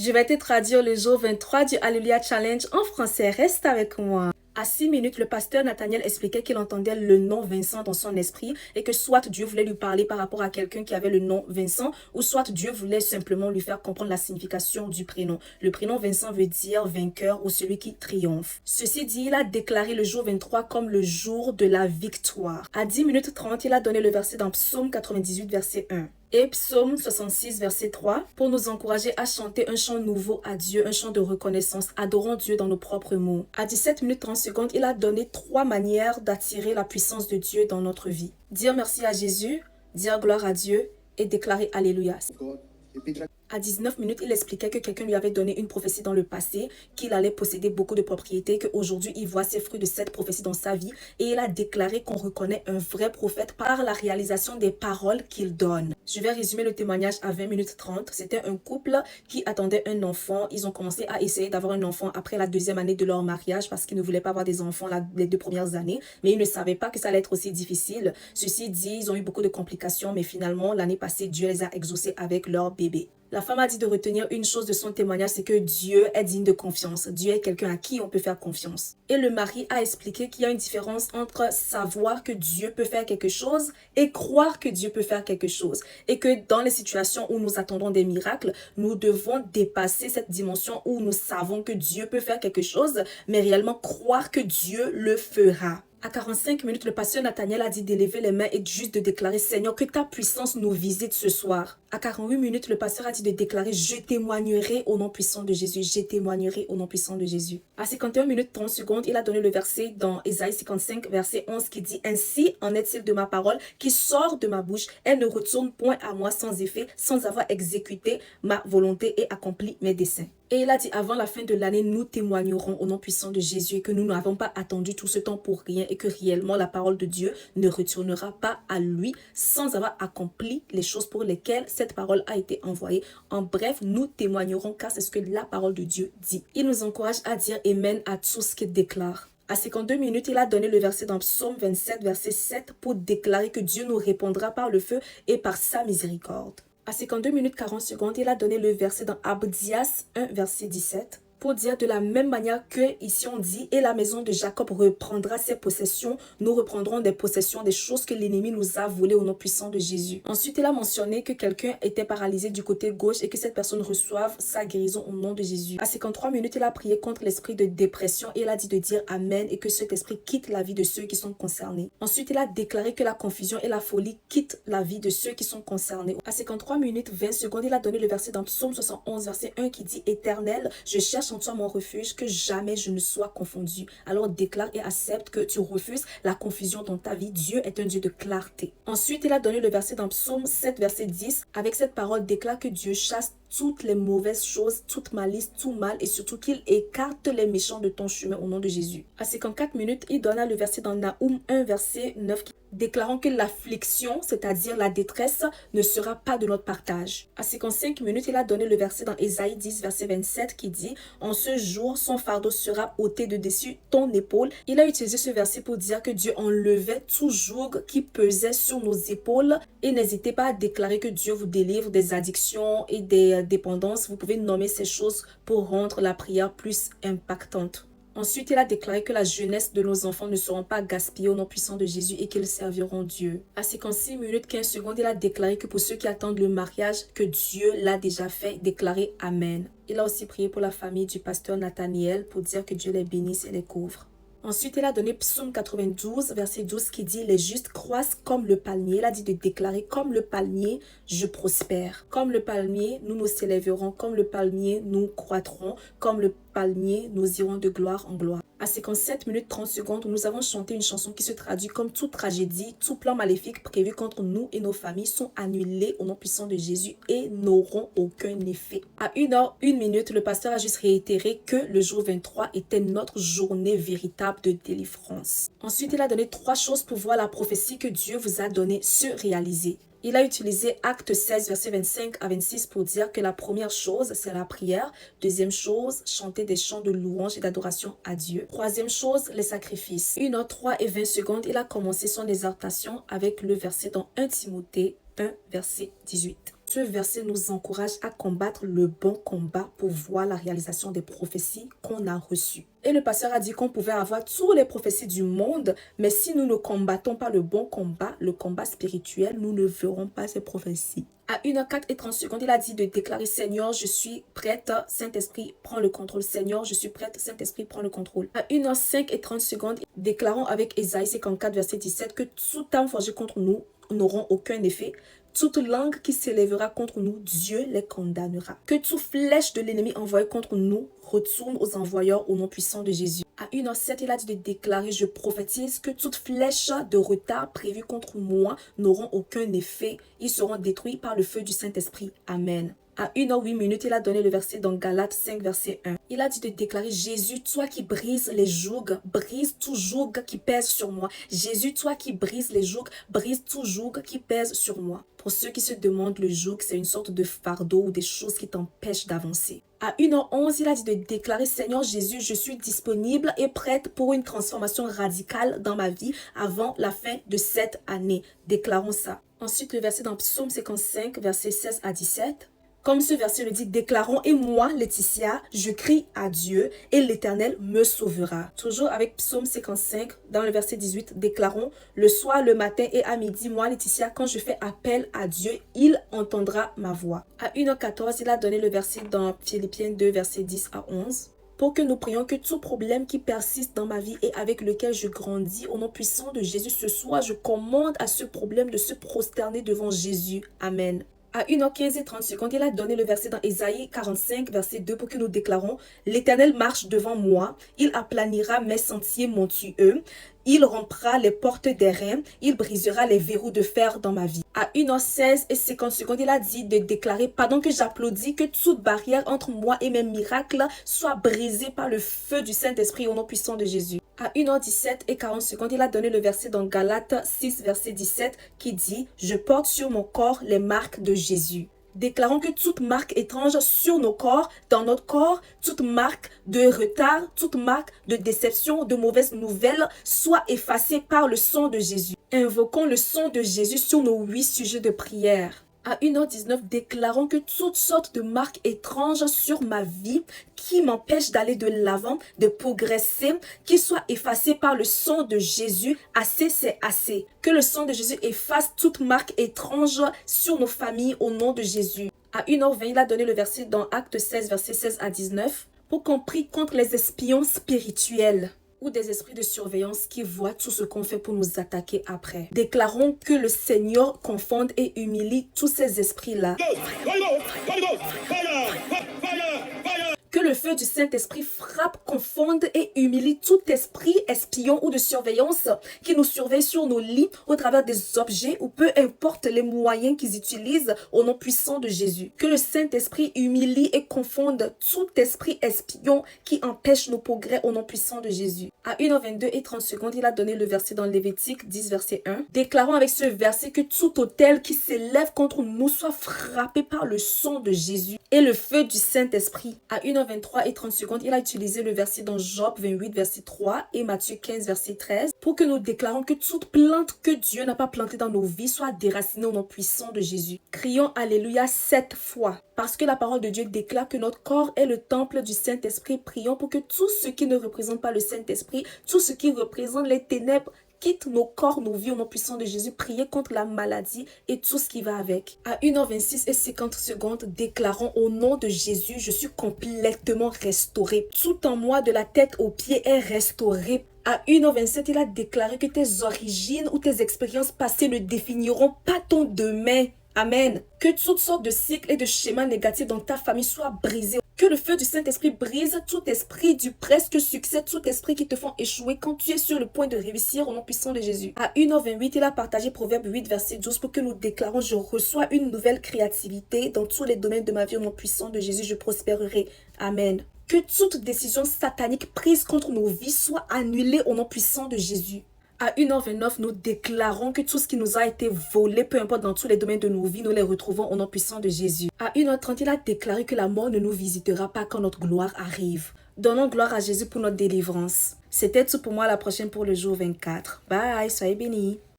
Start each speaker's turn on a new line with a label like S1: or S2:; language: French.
S1: Je vais te traduire le jour 23 du Alléluia Challenge en français. Reste avec moi. À 6 minutes, le pasteur Nathaniel expliquait qu'il entendait le nom Vincent dans son esprit et que soit Dieu voulait lui parler par rapport à quelqu'un qui avait le nom Vincent ou soit Dieu voulait simplement lui faire comprendre la signification du prénom. Le prénom Vincent veut dire vainqueur ou celui qui triomphe. Ceci dit, il a déclaré le jour 23 comme le jour de la victoire. À 10 minutes 30, il a donné le verset dans Psaume 98, verset 1. Et Psaume 66, verset 3, pour nous encourager à chanter un chant nouveau à Dieu, un chant de reconnaissance. Adorons Dieu dans nos propres mots. À 17 minutes 30 secondes, il a donné 3 manières d'attirer la puissance de Dieu dans notre vie. Dire merci à Jésus, dire gloire à Dieu et déclarer Alléluia. À 19 minutes, il expliquait que quelqu'un lui avait donné une prophétie dans le passé, qu'il allait posséder beaucoup de propriétés, qu'aujourd'hui il voit ses fruits de cette prophétie dans sa vie et il a déclaré qu'on reconnaît un vrai prophète par la réalisation des paroles qu'il donne. Je vais résumer le témoignage à 20 minutes 30. C'était un couple qui attendait un enfant. Ils ont commencé à essayer d'avoir un enfant après la 2e année de leur mariage parce qu'ils ne voulaient pas avoir des enfants les 2 premières années, mais ils ne savaient pas que ça allait être aussi difficile. Ceci dit, ils ont eu beaucoup de complications, mais finalement, l'année passée, Dieu les a exaucés avec leur bébé. La femme a dit de retenir une chose de son témoignage, c'est que Dieu est digne de confiance. Dieu est quelqu'un à qui on peut faire confiance. Et le mari a expliqué qu'il y a une différence entre savoir que Dieu peut faire quelque chose et croire que Dieu peut faire quelque chose. Et que dans les situations où nous attendons des miracles, nous devons dépasser cette dimension où nous savons que Dieu peut faire quelque chose, mais réellement croire que Dieu le fera. À 45 minutes, le pasteur Nathaniel a dit d'élever les mains et juste de déclarer « Seigneur, que ta puissance nous visite ce soir ». À 48 minutes, le pasteur a dit de déclarer « Je témoignerai au nom puissant de Jésus, je témoignerai au nom puissant de Jésus ». À 51 minutes 30 secondes, il a donné le verset dans Ésaïe 55, verset 11 qui dit « Ainsi en est-il de ma parole qui sort de ma bouche, elle ne retourne point à moi sans effet, sans avoir exécuté ma volonté et accompli mes desseins ». Et il a dit, avant la fin de l'année, nous témoignerons au nom puissant de Jésus et que nous n'avons pas attendu tout ce temps pour rien et que réellement la parole de Dieu ne retournera pas à lui sans avoir accompli les choses pour lesquelles cette parole a été envoyée. En bref, nous témoignerons car c'est ce que la parole de Dieu dit. Il nous encourage à dire Amen à tout ce qu'il déclare. À 52 minutes, il a donné le verset dans Psaume 27, verset 7 pour déclarer que Dieu nous répondra par le feu et par sa miséricorde. À 52 minutes 40 secondes, il a donné le verset dans Abdias 1, verset 17. Pour dire de la même manière que ici on dit « Et la maison de Jacob reprendra ses possessions, nous reprendrons des possessions, des choses que l'ennemi nous a volées au nom puissant de Jésus. » Ensuite, il a mentionné que quelqu'un était paralysé du côté gauche et que cette personne reçoive sa guérison au nom de Jésus. À 53 minutes, il a prié contre l'esprit de dépression et il a dit de dire « Amen » et que cet esprit quitte la vie de ceux qui sont concernés. Ensuite, il a déclaré que la confusion et la folie quittent la vie de ceux qui sont concernés. À 53 minutes 20 secondes, il a donné le verset dans Psaume 71, verset 1 qui dit « Éternel, je cherche en toi mon refuge, que jamais je ne sois confondu. » Alors déclare et accepte que tu refuses la confusion dans ta vie. Dieu est un Dieu de clarté. Ensuite, il a donné le verset dans Psaume 7, verset 10. Avec cette parole, déclare que Dieu chasse toutes les mauvaises choses, toute malice, tout mal et surtout qu'il écarte les méchants de ton chemin au nom de Jésus. À 54 minutes, il donna le verset dans Naoum 1, verset 9, déclarant que l'affliction, c'est-à-dire la détresse, ne sera pas de notre partage. À 55 minutes, il a donné le verset dans Ésaïe 10, verset 27 qui dit « En ce jour, son fardeau sera ôté de dessus ton épaule. » Il a utilisé ce verset pour dire que Dieu enlevait tout joug qui pesait sur nos épaules et n'hésitez pas à déclarer que Dieu vous délivre des addictions et des dépendance, vous pouvez nommer ces choses pour rendre la prière plus impactante. Ensuite, il a déclaré que la jeunesse de nos enfants ne seront pas gaspillés au nom puissant de Jésus et qu'ils serviront Dieu. À 56 minutes 15 secondes, il a déclaré que pour ceux qui attendent le mariage, que Dieu l'a déjà fait, déclaré Amen. Il a aussi prié pour la famille du pasteur Nathaniel pour dire que Dieu les bénisse et les couvre. Ensuite, il a donné Psaume 92, verset 12 qui dit « Les justes croissent comme le palmier ». Il a dit de déclarer « Comme le palmier, je prospère ». Comme le palmier, nous nous s'élèverons. Comme le palmier, nous croîtrons. Comme le palmier, nous irons de gloire en gloire. À 57 minutes 30 secondes, nous avons chanté une chanson qui se traduit comme toute tragédie, tout plan maléfique prévu contre nous et nos familles sont annulés au nom puissant de Jésus et n'auront aucun effet. À 1h01, le pasteur a juste réitéré que le jour 23 était notre journée véritable de délivrance. Ensuite, il a donné 3 choses pour voir la prophétie que Dieu vous a donnée se réaliser. Il a utilisé Acte 16, verset 25 à 26 pour dire que la première chose, c'est la prière. Deuxième chose, chanter des chants de louange et d'adoration à Dieu. Troisième chose, les sacrifices. 1h03 et 20 secondes, il a commencé son exhortation avec le verset dans 1 Timothée 1, verset 18. Ce verset nous encourage à combattre le bon combat pour voir la réalisation des prophéties qu'on a reçues. Et le pasteur a dit qu'on pouvait avoir toutes les prophéties du monde, mais si nous ne combattons pas le bon combat, le combat spirituel, nous ne verrons pas ces prophéties. À 1h04:30, il a dit de déclarer « Seigneur, je suis prête, Saint-Esprit, prends le contrôle. Seigneur, je suis prête, Saint-Esprit, prends le contrôle. » À 1h05:30, déclarons avec Ésaïe 54, verset 17 que toute âme forgée contre nous n'auront aucun effet. Toute langue qui s'élèvera contre nous, Dieu les condamnera. Que toute flèche de l'ennemi envoyée contre nous retourne aux envoyeurs au nom puissant de Jésus. À 1h07, il a dit de déclarer « Je prophétise que toute flèche de retard prévue contre moi n'auront aucun effet. Ils seront détruits par le feu du Saint-Esprit. Amen. » À 1h08, il a donné le verset dans Galates 5, verset 1. Il a dit de déclarer « Jésus, toi qui brises les jougs, brise tout joug qui pèse sur moi. Jésus, toi qui brises les jougs, brise tout joug qui pèse sur moi. » Pour ceux qui se demandent, le joug, c'est une sorte de fardeau ou des choses qui t'empêchent d'avancer. À 1h11, il a dit de déclarer « Seigneur Jésus, je suis disponible et prête pour une transformation radicale dans ma vie avant la fin de cette année. » Déclarons ça. Ensuite, le verset dans Psaume 55, versets 16 à 17. Comme ce verset le dit, déclarons, et moi, Laetitia, je crie à Dieu, et l'Éternel me sauvera. Toujours avec Psaume 55, dans le verset 18, déclarons, le soir, le matin et à midi, moi, Laetitia, quand je fais appel à Dieu, il entendra ma voix. À 1h14, il a donné le verset dans Philippiens 2, verset 10 à 11. Pour que nous prions que tout problème qui persiste dans ma vie et avec lequel je grandis, au nom puissant de Jésus, ce soir, je commande à ce problème de se prosterner devant Jésus. Amen. À 1h15:30, il a donné le verset dans Ésaïe 45, verset 2 pour que nous déclarons « L'Éternel marche devant moi, il aplanira mes sentiers montueux, il rompra les portes des reins, il brisera les verrous de fer dans ma vie. » À 1h16:50, il a dit de déclarer « Pendant que j'applaudis, que toute barrière entre moi et mes miracles soit brisée par le feu du Saint-Esprit au nom puissant de Jésus. » À 1h17:40, il a donné le verset dans Galates 6, verset 17 qui dit « Je porte sur mon corps les marques de Jésus. » Déclarons que toute marque étrange sur nos corps, dans notre corps, toute marque de retard, toute marque de déception, de mauvaises nouvelles, soit effacée par le sang de Jésus. Invoquons le sang de Jésus sur nos 8 sujets de prière. À 1h19, déclarons que toutes sortes de marques étranges sur ma vie qui m'empêchent d'aller de l'avant, de progresser, qui soient effacées par le sang de Jésus. Assez, c'est assez. Que le sang de Jésus efface toute marque étrange sur nos familles au nom de Jésus. À 1h20, il a donné le verset dans Actes 16, verset 16 à 19, pour qu'on prie contre les espions spirituels ou des esprits de surveillance qui voient tout ce qu'on fait pour nous attaquer après. Déclarons que le Seigneur confonde et humilie tous ces esprits-là. Que le feu du Saint-Esprit frappe, confonde et humilie tout esprit espion ou de surveillance qui nous surveille sur nos lits au travers des objets ou peu importe les moyens qu'ils utilisent au nom puissant de Jésus. Que le Saint-Esprit humilie et confonde tout esprit espion qui empêche nos progrès au nom puissant de Jésus. À 1h22:30, il a donné le verset dans Lévitique 10, verset 1. Déclarons avec ce verset que tout autel qui s'élève contre nous soit frappé par le sang de Jésus et le feu du Saint-Esprit. À 1h23:30, il a utilisé le verset dans Job 28, verset 3 et Matthieu 15, verset 13 pour que nous déclarons que toute plante que Dieu n'a pas plantée dans nos vies soit déracinée au nom puissant de Jésus. Crions Alléluia 7 fois. Parce que la parole de Dieu déclare que notre corps est le temple du Saint-Esprit, prions pour que tout ce qui ne représente pas le Saint-Esprit, tout ce qui représente les ténèbres, quitte nos corps, nos vies au nom puissant de Jésus. Priez contre la maladie et tout ce qui va avec. À 1h26:50, déclarons au nom de Jésus, je suis complètement restauré. Tout en moi, de la tête aux pieds, est restauré. À 1h27, il a déclaré que tes origines ou tes expériences passées ne définiront pas ton demain. Amen. Que toutes sortes de cycles et de schémas négatifs dans ta famille soient brisés. Que le feu du Saint-Esprit brise tout esprit du presque succès, tout esprit qui te font échouer quand tu es sur le point de réussir au nom puissant de Jésus. À 1h28, il a partagé Proverbe 8, verset 12 pour que nous déclarons « Je reçois une nouvelle créativité dans tous les domaines de ma vie au nom puissant de Jésus, je prospérerai. Amen. » Que toute décision satanique prise contre nos vies soit annulée au nom puissant de Jésus. À 1h29, nous déclarons que tout ce qui nous a été volé, peu importe dans tous les domaines de nos vies, nous les retrouvons au nom puissant de Jésus. À 1h30, il a déclaré que la mort ne nous visitera pas quand notre gloire arrive. Donnons gloire à Jésus pour notre délivrance. C'était tout pour moi, à la prochaine pour le jour 24. Bye, soyez bénis.